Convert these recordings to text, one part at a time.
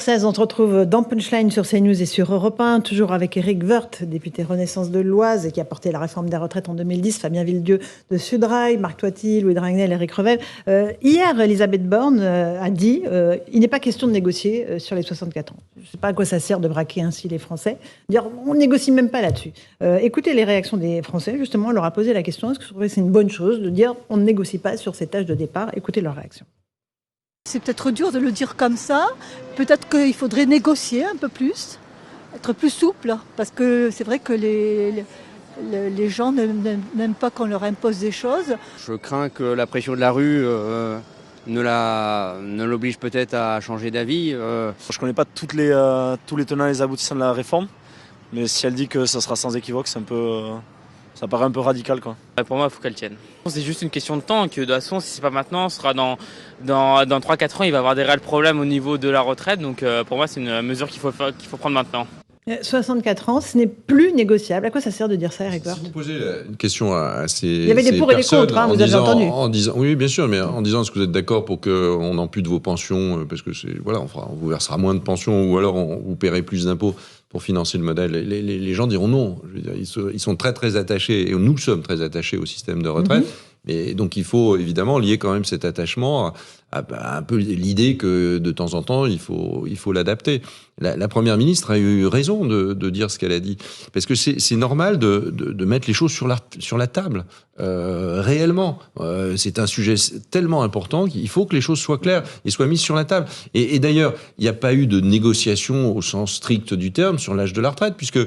16, on se retrouve dans Punchline sur CNews et sur Europe 1, toujours avec Éric Woerth, député Renaissance de l'Oise et qui a porté la réforme des retraites en 2010, Fabien Villedieu de Sudrail, Marc Toiti, Louis Dragnel, Éric Revel. Hier, Elisabeth Borne a dit il n'est pas question de négocier sur les 64 ans. Je ne sais pas à quoi ça sert de braquer ainsi les Français. Dire on ne négocie même pas là-dessus. Écoutez les réactions des Français, justement, on leur a posé la question est-ce que vous trouvez que c'est une bonne chose de dire on ne négocie pas sur cet âge de départ? Écoutez leurs réactions. C'est peut-être dur de le dire comme ça. Peut-être qu'il faudrait négocier un peu plus, être plus souple, parce que c'est vrai que les gens n'aiment pas qu'on leur impose des choses. Je crains que la pression de la rue ne l'oblige peut-être à changer d'avis. Je ne connais pas tous les tenants et les aboutissants de la réforme, mais si elle dit que ça sera sans équivoque, c'est un peu... ça paraît un peu radical, quoi. Pour moi, il faut qu'elle tienne. C'est juste une question de temps, que de toute façon, si c'est pas maintenant, ce sera dans 3-4 ans, il va y avoir des réels problèmes au niveau de la retraite. Donc pour moi, c'est une mesure qu'il faut prendre maintenant. 64 ans, ce n'est plus négociable. À quoi ça sert de dire ça, Éric Woerth ? Si vous posez une question à ces Il y avait des pour et des contre, hein, vous avez entendu. Oui, bien sûr, mais en disant est-ce que vous êtes d'accord pour qu'on n'ampute vos pensions, parce que on vous versera moins de pensions ou alors vous paierez plus d'impôts pour financer le modèle. Les gens diront non. Je veux dire, ils sont très très attachés, et nous sommes très attachés au système de retraite. Mais donc il faut évidemment lier quand même cet attachement à un peu l'idée que de temps en temps il faut l'adapter. La première ministre a eu raison de dire ce qu'elle a dit, parce que c'est normal de mettre les choses sur la table réellement. C'est un sujet tellement important qu'il faut que les choses soient claires et soient mises sur la table. Et d'ailleurs, il n'y a pas eu de négociation au sens strict du terme sur l'âge de la retraite, puisque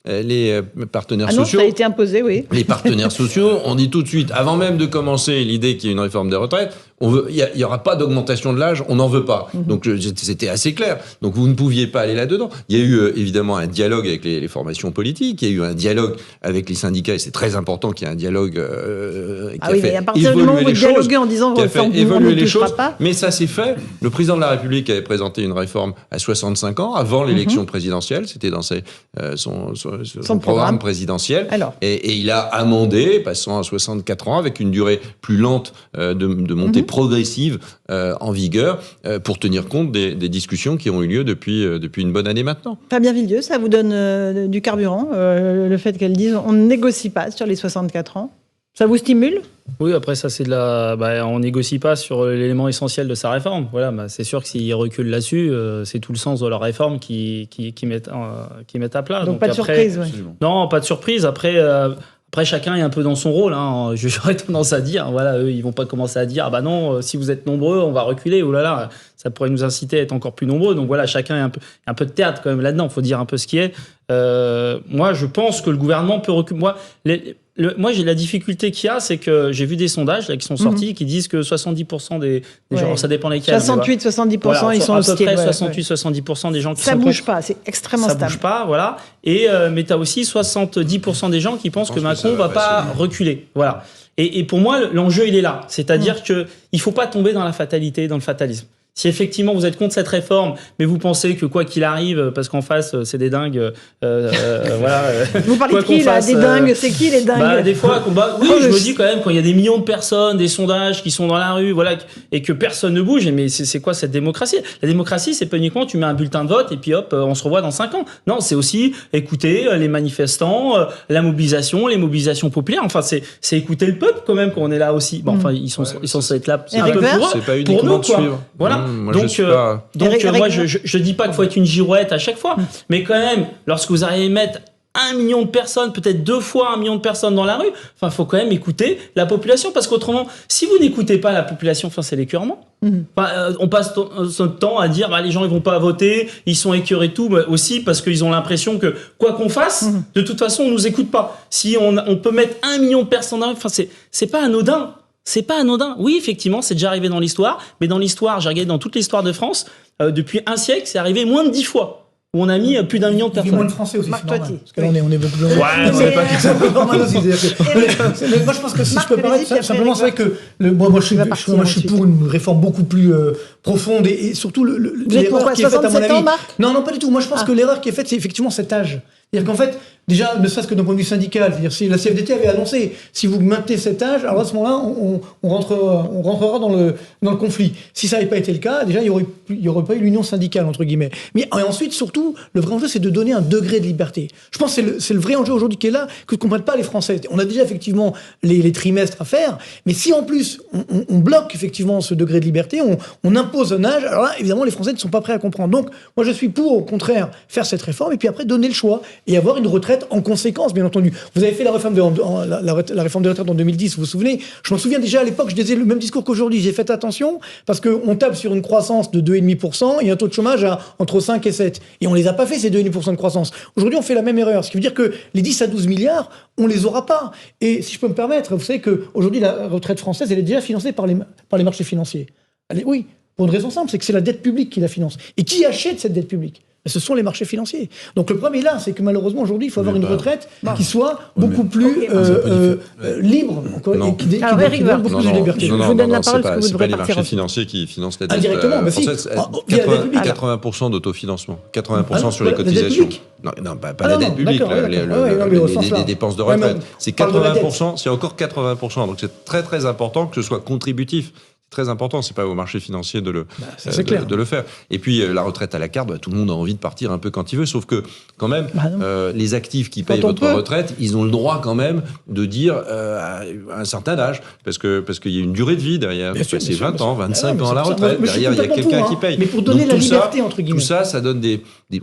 les partenaires sociaux... ça a été imposé, oui. Les partenaires sociaux ont dit tout de suite, avant même de commencer l'idée qu'il y ait une réforme des retraites, il n'y aura pas d'augmentation de l'âge, on n'en veut pas. Donc c'était assez clair. Donc vous ne pouviez pas aller là-dedans. Il y a eu évidemment un dialogue avec les formations politiques, il y a eu un dialogue avec les syndicats, et c'est très important qu'il y ait un dialogue qui a fait à partir du moment où vous dialoguez en disant qui a fait évoluer les choses, pas. Mais ça s'est fait. Le président de la République avait présenté une réforme à 65 ans, avant l'élection présidentielle, c'était dans son programme présidentiel. Et il a amendé, passant à 64 ans, avec une durée plus lente de montée progressive en vigueur, pour tenir compte des discussions qui ont eu lieu depuis une bonne année maintenant. Fabien Villedieu, ça vous donne du carburant, le fait qu'elle dise on ne négocie pas sur les 64 ans? Ça vous stimule? Oui, après ça, c'est on négocie pas sur l'élément essentiel de sa réforme. Voilà, c'est sûr que s'ils reculent là-dessus, c'est tout le sens de leur réforme qui mettent à plat. Donc pas de surprise, oui. Non, pas de surprise. Après, chacun est un peu dans son rôle. Hein. J'aurais tendance à dire, voilà, eux, ils vont pas commencer à dire, ah bah non, si vous êtes nombreux, on va reculer. Oh là là, ça pourrait nous inciter à être encore plus nombreux. Donc voilà, chacun est un peu de théâtre quand même là-dedans. Faut dire un peu ce qui est. Moi, je pense que le gouvernement peut reculer. Moi, j'ai la difficulté qu'il y a, c'est que j'ai vu des sondages là, qui sont sortis qui disent que 70% des gens, ça dépend lesquels. 68-70%, voilà, ils sont à peu près 68-70% des gens qui ça sont bouge pas, c'est extrêmement stable. Ça bouge pas, voilà. Et mais t'as aussi 70% des gens qui pensent que Macron va pas reculer, voilà. Et pour moi, l'enjeu il est là, c'est-à-dire que il faut pas tomber dans la fatalité, dans le fatalisme. Si effectivement vous êtes contre cette réforme, mais vous pensez que quoi qu'il arrive, parce qu'en face c'est des dingues, voilà. Vous parlez de qui là? Des dingues, c'est qui les dingues? Des fois, oui, je me dis quand même quand il y a des millions de personnes, des sondages qui sont dans la rue, voilà, et que personne ne bouge. Mais c'est quoi cette démocratie? La démocratie, c'est pas uniquement tu mets un bulletin de vote et puis hop, on se revoit dans 5 ans. Non, c'est aussi écouter les manifestants, la mobilisation, les mobilisations populaires. Enfin, c'est écouter le peuple quand même quand on est là aussi. Bon, enfin, ils sont censés être là un peu pour eux, c'est pas uniquement pour nous, quoi. Voilà. Moi, donc, moi, je dis pas qu'il faut être une girouette à chaque fois, mais quand même, lorsque vous arrivez à mettre 1 million de personnes, peut-être 2 fois 1 million de personnes dans la rue, enfin, faut quand même écouter la population, parce qu'autrement, si vous n'écoutez pas la population, enfin, c'est l'écœurement. On passe notre temps à dire, les gens ils vont pas voter, ils sont écœurés tout, mais aussi parce qu'ils ont l'impression que quoi qu'on fasse, de toute façon, on nous écoute pas. Si on peut mettre 1 million de personnes dans la rue, enfin, c'est pas anodin. C'est pas anodin. Oui, effectivement, c'est déjà arrivé dans l'histoire, mais dans l'histoire, j'ai regardé dans toute l'histoire de France, depuis un siècle, c'est arrivé moins de 10 fois. Où on a mis plus d'1 million de personnes. Il y a moins de Français aussi, Marc c'est normal. Toiti. Parce que là, on est beaucoup plus... C'est un peu normal aussi. Moi, je pense que si je peux parler, simplement, c'est vrai que moi, je suis pour une réforme beaucoup plus profonde et surtout l'erreur qui est faite, à mon avis... Marc ? Non, pas du tout. Moi, je pense que l'erreur qui est faite, c'est effectivement cet âge. C'est-à-dire qu'en fait, déjà, ne serait-ce que d'un point de vue syndical, c'est-à-dire si la CFDT avait annoncé, si vous maintenez cet âge, alors à ce moment-là, on rentrera dans le conflit. Si ça n'avait pas été le cas, déjà, il y aurait pas eu l'union syndicale, entre guillemets. Mais et ensuite, surtout, le vrai enjeu, c'est de donner un degré de liberté. Je pense que c'est le vrai enjeu aujourd'hui qui est là, que ne comprennent pas les Français. On a déjà effectivement les trimestres à faire, mais si en plus, on bloque effectivement ce degré de liberté, on impose un âge, alors là, évidemment, les Français ne sont pas prêts à comprendre. Donc, moi, je suis pour, au contraire, faire cette réforme, et puis après, donner le choix, et avoir une retraite en conséquence, bien entendu. Vous avez fait la réforme la réforme des retraites en 2010, vous vous souvenez? Je m'en souviens déjà à l'époque, je disais le même discours qu'aujourd'hui. J'ai fait attention, parce qu'on tape sur une croissance de 2,5% et un taux de chômage entre 5 et 7. Et on les a pas fait, ces 2,5% de croissance. Aujourd'hui, on fait la même erreur. Ce qui veut dire que les 10 à 12 milliards, on les aura pas. Et si je peux me permettre, vous savez qu'aujourd'hui, la retraite française, elle est déjà financée par les marchés financiers. Oui, pour une raison simple, c'est que c'est la dette publique qui la finance. Et qui achète cette dette publique? Ce sont les marchés financiers. Donc le problème est là, c'est que malheureusement aujourd'hui, il faut avoir une retraite qui soit beaucoup plus libre, et qui donne beaucoup plus de liberté. Je vous donne la parole parce que vous devrez partir. C'est pas les marchés financiers qui financent la dette française. 80% d'autofinancement, 80% sur les cotisations. Non, pas la dette publique, les dépenses de retraite. C'est 80%, c'est encore 80%. Donc c'est très très important que ce soit contributif. Très important, c'est pas au marché financier de le faire. Et puis la retraite à la carte, tout le monde a envie de partir un peu quand il veut, sauf que quand même les actifs qui payent votre retraite, ils ont le droit quand même de dire à un certain âge, parce qu'il y a une durée de vie derrière. C'est 20 ans, 25 ans à la retraite. Derrière, il y a quelqu'un qui paye. Mais pour donner la liberté entre guillemets. Tout ça donne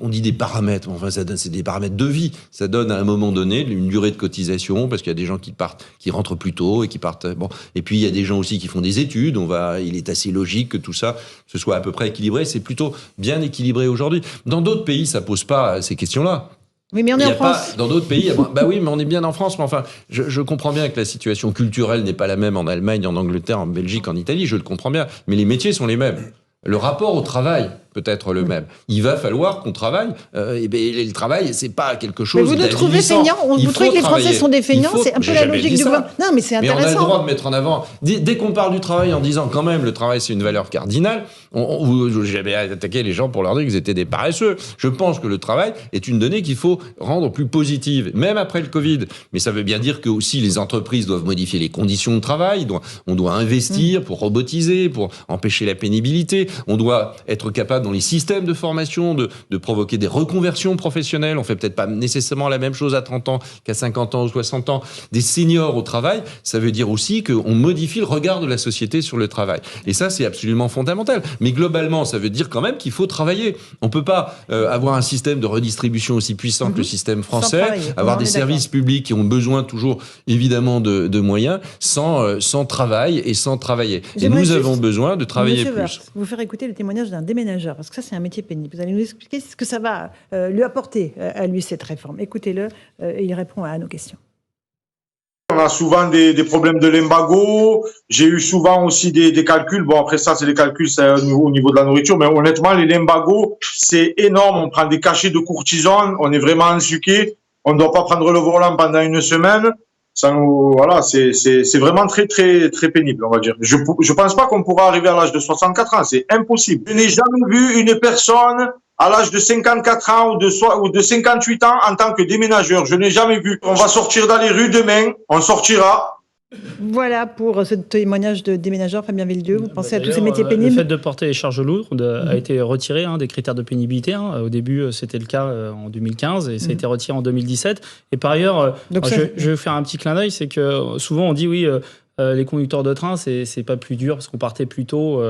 on dit des paramètres. Enfin, c'est des paramètres de vie. Ça donne à un moment donné une durée de cotisation, parce qu'il y a des gens qui rentrent plus tôt et qui partent. Bon, et puis il y a des gens aussi qui font des études. Il est assez logique que tout ça ce soit à peu près équilibré. C'est plutôt bien équilibré aujourd'hui. Dans d'autres pays, ça pose pas ces questions-là. Oui, mais on est en France. Dans d'autres pays, oui, mais on est bien en France. Mais enfin, je comprends bien que la situation culturelle n'est pas la même en Allemagne, en Angleterre, en Belgique, en Italie. Je le comprends bien. Mais les métiers sont les mêmes. Le rapport au travail peut être le même. Il va falloir qu'on travaille. Et le travail, c'est pas quelque chose. Mais vous nous trouvez feignants. Vous trouvez que les Français sont des feignants. C'est un peu la logique du gouvernement. Non, mais c'est intéressant. Mais on a le droit de mettre en avant. Dès qu'on parle du travail en disant quand même le travail c'est une valeur cardinale, j'avais attaqué les gens pour leur dire qu'ils étaient des paresseux. Je pense que le travail est une donnée qu'il faut rendre plus positive, même après le Covid. Mais ça veut bien dire que aussi les entreprises doivent modifier les conditions de travail. On doit investir pour robotiser, pour empêcher la pénibilité. On doit être capable dans les systèmes de formation de provoquer des reconversions professionnelles. On fait peut-être pas nécessairement la même chose à 30 ans qu'à 50 ans ou 60 ans. Des seniors au travail, ça veut dire aussi qu'on modifie le regard de la société sur le travail. Et ça, c'est absolument fondamental. Mais globalement, ça veut dire quand même qu'il faut travailler. On peut pas avoir un système de redistribution aussi puissant que le système français, avoir des services publics qui ont besoin toujours, évidemment, de moyens, sans travail et sans travailler. Et nous avons besoin de travailler plus. Verts, vous faire écouter le témoignage d'un déménageur, parce que ça, c'est un métier pénible. Vous allez nous expliquer ce que ça va lui apporter à lui, cette réforme. Écoutez-le, et il répond à nos questions. On a souvent des problèmes de limbago. J'ai eu souvent aussi des calculs. Bon, après ça, c'est des calculs au niveau de la nourriture. Mais honnêtement, les limbagos, c'est énorme. On prend des cachets de cortisone. On est vraiment ensuqué. On ne doit pas prendre le volant pendant une semaine. Voilà, c'est vraiment très, très, très pénible, on va dire. Je pense pas qu'on pourra arriver à l'âge de 64 ans. C'est impossible. Je n'ai jamais vu une personne à l'âge de 54 ans ou de 58 ans en tant que déménageur. Je n'ai jamais vu. On va sortir dans les rues demain. On sortira. Voilà pour ce témoignage de déménageur, Fabien Villedieu. Vous pensez à tous ces métiers pénibles? Le fait de porter les charges lourdes a été retiré des critères de pénibilité. Au début, c'était le cas en 2015 et ça a été retiré en 2017. Et par ailleurs, je vais faire un petit clin d'œil, c'est que souvent on dit oui, les conducteurs de train, c'est pas plus dur parce qu'on partait plus tôt.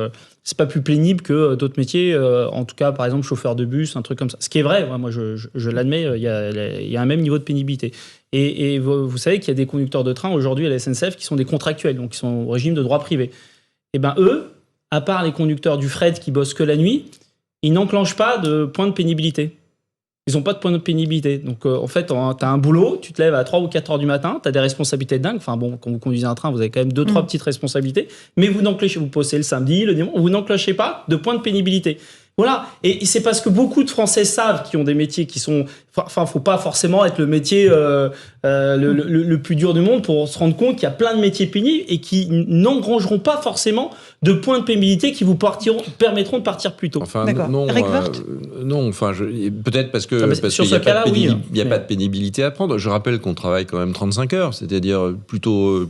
C'est pas plus pénible que d'autres métiers. En tout cas, par exemple, chauffeur de bus, un truc comme ça. Ce qui est vrai, moi je l'admets, il y a un même niveau de pénibilité. Et vous savez qu'il y a des conducteurs de train aujourd'hui à la SNCF qui sont des contractuels, donc qui sont au régime de droit privé. Et bien eux, à part les conducteurs du fret qui bossent que la nuit, ils n'enclenchent pas de point de pénibilité. Ils n'ont pas de point de pénibilité. Donc en fait, tu as un boulot, tu te lèves à 3 ou 4 heures du matin, tu as des responsabilités dingues. Enfin bon, quand vous conduisez un train, vous avez quand même 2-3 petites responsabilités. Mais vous posez le samedi, le dimanche, vous n'enclenchez pas de point de pénibilité. Voilà. Et c'est parce que beaucoup de Français savent qu'ils ont des métiers qui sont... Enfin, faut pas forcément être le métier le plus dur du monde pour se rendre compte qu'il y a plein de métiers pénibles et qui n'engrangeront pas forcément de points de pénibilité qui vous permettront de partir plus tôt. Enfin, D'accord. non, Eric Woerth non, enfin, peut-être parce que sur qu'il ce cas-là, oui. n'y a pas de pénibilité à prendre. Je rappelle qu'on travaille quand même 35 heures, c'est-à-dire plutôt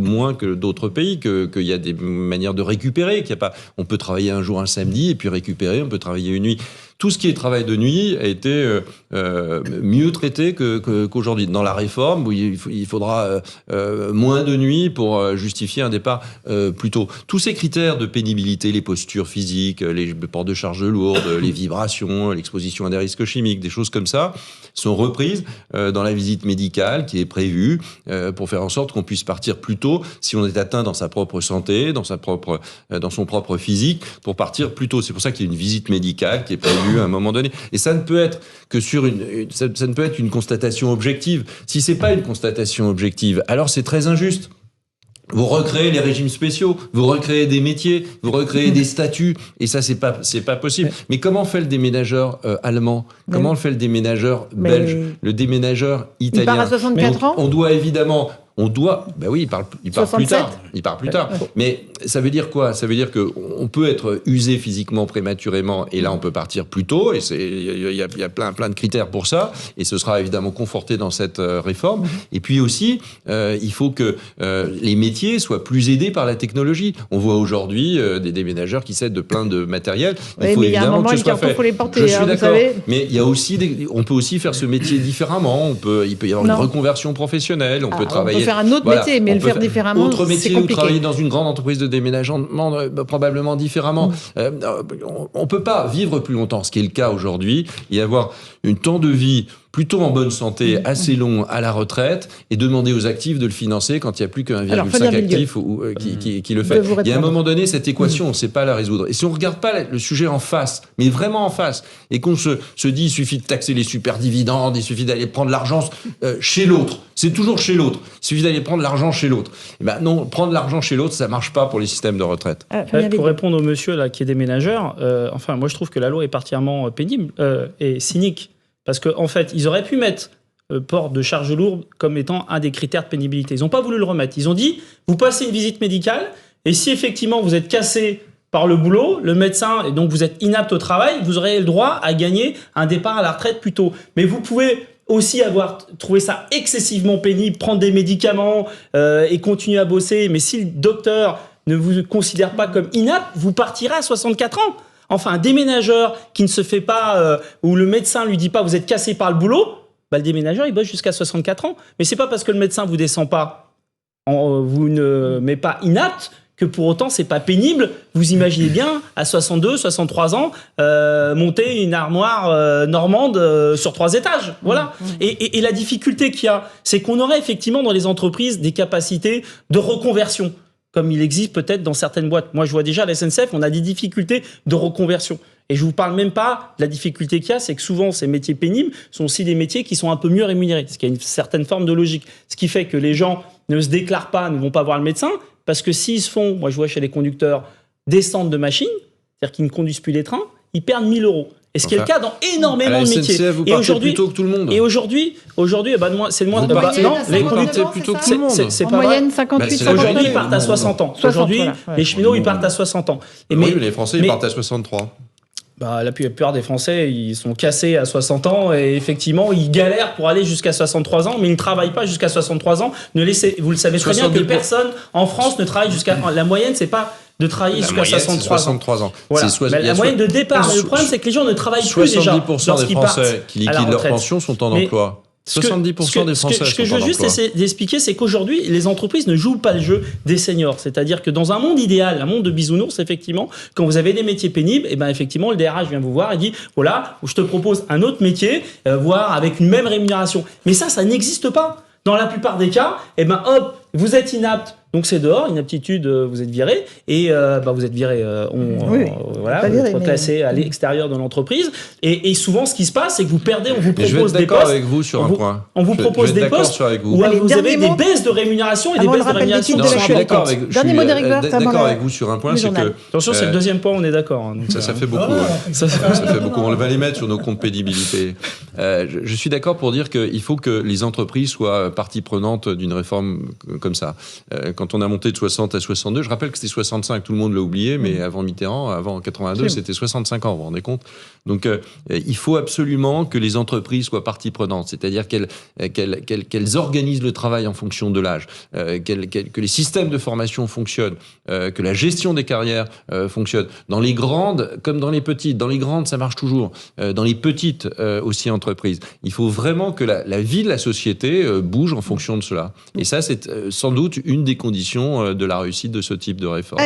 moins que d'autres pays, qu'il y a des manières de récupérer, qu'il y a pas, on peut travailler un jour un samedi et puis récupérer, on peut travailler une nuit. Tout ce qui est travail de nuit a été mieux traité qu'aujourd'hui. Dans la réforme, où il faudra moins de nuit pour justifier un départ plus tôt. Tous ces critères de pénibilité, les postures physiques, les ports de charges lourdes, les vibrations, l'exposition à des risques chimiques, des choses comme ça, sont reprises dans la visite médicale qui est prévue pour faire en sorte qu'on puisse partir plus tôt si on est atteint dans sa propre santé, dans son propre physique, pour partir plus tôt. C'est pour ça qu'il y a une visite médicale qui est prévue à un moment donné. Et ça ne peut être que ça ne peut être une constatation objective. Si c'est pas une constatation objective, alors c'est très injuste. Vous recréez les régimes spéciaux, vous recréez des métiers, vous recréez des statuts, et ça c'est pas possible. Mais comment fait le déménageur allemand ? Comment fait le déménageur belge ? Le déménageur italien ? Il part à 64 ans ? Ben oui, il part plus tard. Il part plus tard. Mais ça veut dire quoi ? Ça veut dire que on peut être usé physiquement prématurément, et là on peut partir plus tôt. Et il y a plein de critères pour ça. Et ce sera évidemment conforté dans cette réforme. Et puis aussi, il faut que les métiers soient plus aidés par la technologie. On voit aujourd'hui des déménageurs qui cèdent de plein de matériel. Il faut évidemment que ce soit fait. Faut les porter, Je suis d'accord. Savez. Mais il y a aussi on peut aussi faire ce métier différemment. Il peut y avoir une reconversion professionnelle. On peut travailler. Faire un autre métier, mais le faire différemment, autre métier, c'est compliqué. Ou travailler dans une grande entreprise de déménagement, probablement différemment. On peut pas vivre plus longtemps, ce qui est le cas aujourd'hui, et avoir un temps de vie plutôt en bonne santé, assez long à la retraite, et demander aux actifs de le financer quand il n'y a plus qu'un 1,5 actif qui le fait. Il y a un moment donné, cette équation, on ne sait pas la résoudre. Et si on ne regarde pas le sujet en face, mais vraiment en face, et qu'on se dit il suffit de taxer les super dividendes, il suffit d'aller prendre l'argent chez l'autre, c'est toujours chez l'autre, il suffit d'aller prendre l'argent chez l'autre. Et ben non, prendre l'argent chez l'autre, ça ne marche pas pour les systèmes de retraite. Pour répondre au monsieur là, qui est déménageur, moi je trouve que la loi est particulièrement pénible et cynique. Parce qu'en fait, ils auraient pu mettre port de charges lourdes comme étant un des critères de pénibilité. Ils n'ont pas voulu le remettre. Ils ont dit, vous passez une visite médicale, et si effectivement vous êtes cassé par le boulot, le médecin, et donc vous êtes inapte au travail, vous aurez le droit à gagner un départ à la retraite plus tôt. Mais vous pouvez aussi avoir trouvé ça excessivement pénible, prendre des médicaments et continuer à bosser. Mais si le docteur ne vous considère pas comme inapte, vous partirez à 64 ans. Enfin, un déménageur qui ne se fait pas, où le médecin lui dit pas vous êtes cassé par le boulot, le déménageur il bosse jusqu'à 64 ans. Mais c'est pas parce que le médecin vous descend pas, vous ne met pas inapte que pour autant c'est pas pénible. Vous imaginez bien à 62, 63 ans monter une armoire normande sur 3 étages. Voilà. Et la difficulté qu'il y a, c'est qu'on aurait effectivement dans les entreprises des capacités de reconversion, comme il existe peut-être dans certaines boîtes. Moi, je vois déjà à la SNCF, on a des difficultés de reconversion. Et je vous parle même pas de la difficulté qu'il y a, c'est que souvent, ces métiers pénibles sont aussi des métiers qui sont un peu mieux rémunérés, ce qui a une certaine forme de logique. Ce qui fait que les gens ne se déclarent pas, ne vont pas voir le médecin, parce que s'ils se font, moi je vois chez les conducteurs, descendre de machine, c'est-à-dire qu'ils ne conduisent plus les trains, ils perdent 1 000 €. Et ce qui est le cas dans énormément de métiers. Vous partez plus tôt que tout le monde. Et aujourd'hui, c'est le moins. Non, les conducteurs plutôt que tout le monde. C'est en pas moyenne vrai. 58, Aujourd'hui, ils partent à 60 ans. Aujourd'hui, les cheminots, ils partent à 60 ans. Oui, les Français, ils partent à 63. La plupart des Français, ils sont cassés à 60 ans et effectivement, ils galèrent pour aller jusqu'à 63 ans, mais ils ne travaillent pas jusqu'à 63 ans. Vous le savez très bien que personne en France ne travaille jusqu'à... La moyenne, c'est pas de travailler jusqu'à 63 ans. Voilà. La moyenne de départ. Le problème, c'est que les gens ne travaillent plus déjà. 70% des Français qui liquident leur pension sont en emploi. 70% des Français. Ce que je veux juste essayer d'expliquer, c'est qu'aujourd'hui, les entreprises ne jouent pas le jeu des seniors. C'est-à-dire que dans un monde idéal, un monde de bisounours, effectivement, quand vous avez des métiers pénibles, effectivement, le DRH vient vous voir et dit, voilà, je te propose un autre métier, voire avec une même rémunération. Mais ça n'existe pas. Dans la plupart des cas, hop, vous êtes inapte, Donc c'est dehors, inaptitude, vous êtes viré, et vous êtes viré, voilà, pas vous viré, êtes reclassé à l'extérieur de l'entreprise. Et souvent, ce qui se passe, c'est que vous perdez, on vous Mais je vais propose être des d'accord postes. avec vous sur un point. On vous propose des postes avec vous. où Allez, vous avez dernier des mot. baisses de rémunération et des Avant le baisses de rappel des rémunération titres qui de sont la importantes. Chouette. Dernier mot d'Éric Woerth avant d'accord le- avec vous sur un point, le c'est journal. que Attention, c'est le deuxième point, on est d'accord. Hein, donc, ça fait beaucoup. Ça fait beaucoup. On va les mettre sur nos comptes pénibilité. Je suis d'accord pour dire qu'il faut que les entreprises soient partie prenante d'une réforme comme ça. Quand on a monté de 60 à 62, je rappelle que c'était 65, tout le monde l'a oublié, mais avant Mitterrand, avant 82, c'était 65 ans, vous vous rendez compte ? Donc il faut absolument que les entreprises soient partie prenante, c'est-à-dire qu'elles organisent le travail en fonction de l'âge, que les systèmes de formation fonctionnent, que la gestion des carrières fonctionne. Dans les grandes comme dans les petites. Dans les grandes, ça marche toujours. Dans les petites aussi entreprises. Il faut vraiment que la vie de la société bouge en fonction de cela. Et ça, c'est sans doute une des conditions de la réussite de ce type de réforme.